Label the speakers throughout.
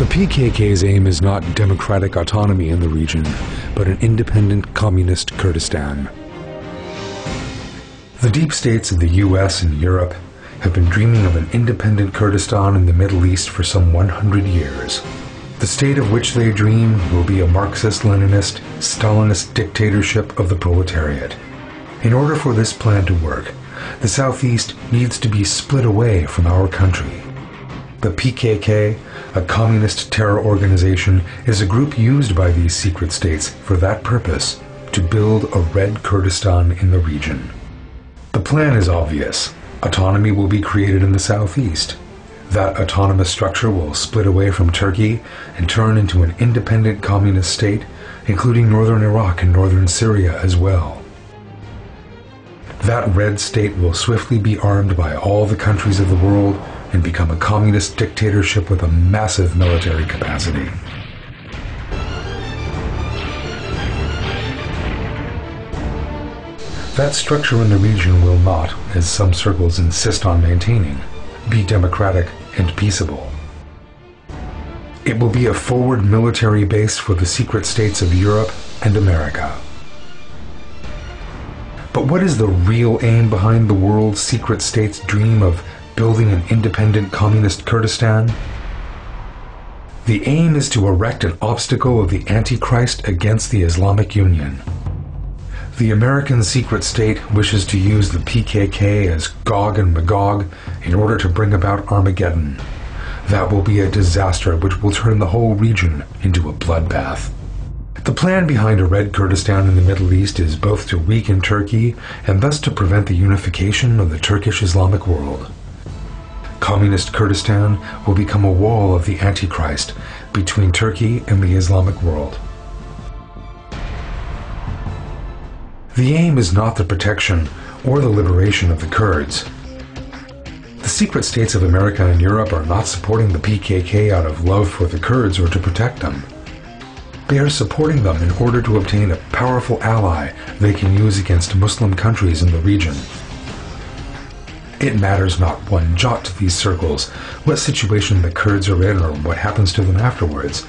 Speaker 1: The PKK's aim is not democratic autonomy in the region, but an independent communist Kurdistan. The deep states of the US and Europe have been dreaming of an independent Kurdistan in the Middle East for some 100 years. The state of which they dream will be a Marxist-Leninist, Stalinist dictatorship of the proletariat. In order for this plan to work, the Southeast needs to be split away from our country. The PKK, a communist terror organization, is a group used by these secret states for that purpose, to build a Red Kurdistan in the region. The plan is obvious. Autonomy will be created in the Southeast. That autonomous structure will split away from Turkey and turn into an independent communist state, including northern Iraq and northern Syria as well. That red state will swiftly be armed by all the countries of the world and become a communist dictatorship with a massive military capacity. That structure in the region will not, as some circles insist on maintaining, be democratic and peaceable. It will be a forward military base for the secret states of Europe and America. But what is the real aim behind the world's secret states' dream of building an independent communist Kurdistan? The aim is to erect an obstacle of the Antichrist against the Islamic Union. The American secret state wishes to use the PKK as Gog and Magog in order to bring about Armageddon. That will be a disaster which will turn the whole region into a bloodbath. The plan behind a Red Kurdistan in the Middle East is both to weaken Turkey and thus to prevent the unification of the Turkish-Islamic world. Communist Kurdistan will become a wall of the Antichrist between Turkey and the Islamic world. The aim is not the protection or the liberation of the Kurds. The secret states of America and Europe are not supporting the PKK out of love for the Kurds or to protect them. They are supporting them in order to obtain a powerful ally they can use against Muslim countries in the region. It matters not one jot to these circles what situation the Kurds are in or what happens to them afterwards.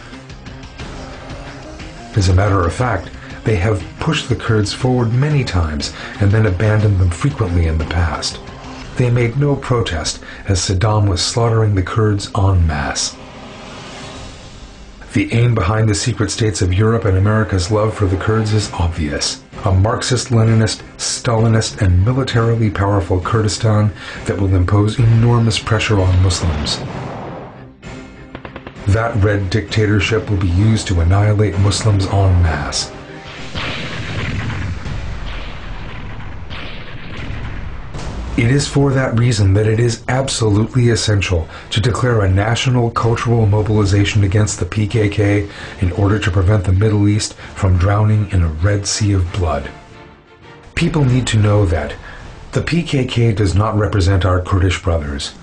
Speaker 1: As a matter of fact, they have pushed the Kurds forward many times and then abandoned them frequently in the past. They made no protest as Saddam was slaughtering the Kurds en masse. The aim behind the secret states of Europe and America's love for the Kurds is obvious. A Marxist-Leninist, Stalinist, and militarily powerful Kurdistan that will impose enormous pressure on Muslims. That red dictatorship will be used to annihilate Muslims en masse. It is for that reason that it is absolutely essential to declare a national cultural mobilization against the PKK in order to prevent the Middle East from drowning in a red sea of blood. People need to know that the PKK does not represent our Kurdish brothers.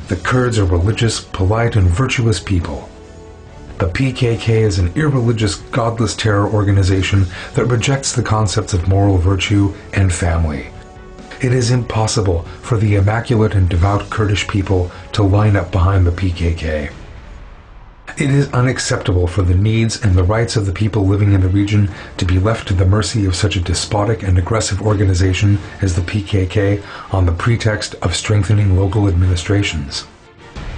Speaker 1: The Kurds are religious, polite, and virtuous people. The PKK is an irreligious, godless terror organization that rejects the concepts of moral virtue and family. It is impossible for the immaculate and devout Kurdish people to line up behind the PKK. It is unacceptable for the needs and the rights of the people living in the region to be left to the mercy of such a despotic and aggressive organization as the PKK on the pretext of strengthening local administrations.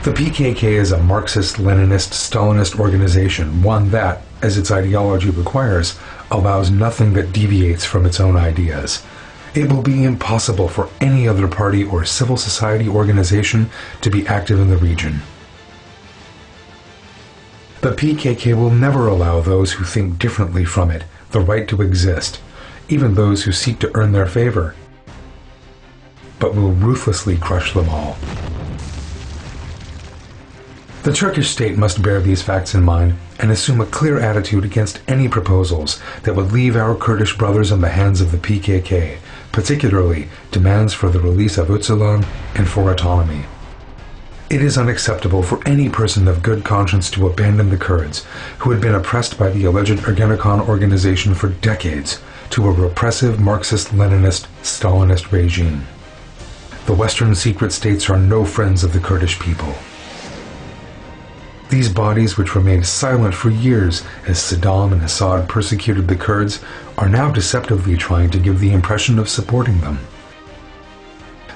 Speaker 1: The PKK is a Marxist-Leninist, Stalinist organization, one that, as its ideology requires, allows nothing that deviates from its own ideas. It will be impossible for any other party or civil society organization to be active in the region. The PKK will never allow those who think differently from it the right to exist, even those who seek to earn their favor, but will ruthlessly crush them all. The Turkish state must bear these facts in mind and assume a clear attitude against any proposals that would leave our Kurdish brothers in the hands of the PKK, particularly demands for the release of Öcalan and for autonomy. It is unacceptable for any person of good conscience to abandon the Kurds, who had been oppressed by the alleged Öcalan organization for decades, to a repressive Marxist-Leninist, Stalinist regime. The Western secret states are no friends of the Kurdish people. These bodies, which remained silent for years as Saddam and Assad persecuted the Kurds, are now deceptively trying to give the impression of supporting them.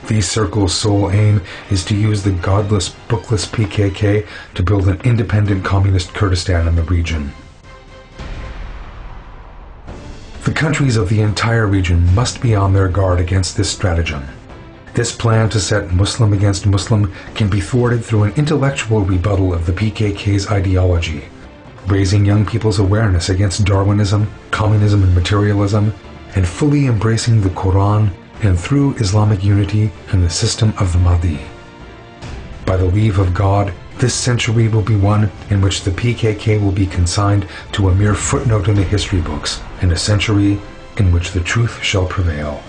Speaker 1: These circles' sole aim is to use the godless, bookless PKK to build an independent communist Kurdistan in the region. The countries of the entire region must be on their guard against this stratagem. This plan to set Muslim against Muslim can be thwarted through an intellectual rebuttal of the PKK's ideology, raising young people's awareness against Darwinism, communism and materialism, and fully embracing the Quran and through Islamic unity and the system of the Mahdi. By the leave of God, this century will be one in which the PKK will be consigned to a mere footnote in the history books, and a century in which the truth shall prevail.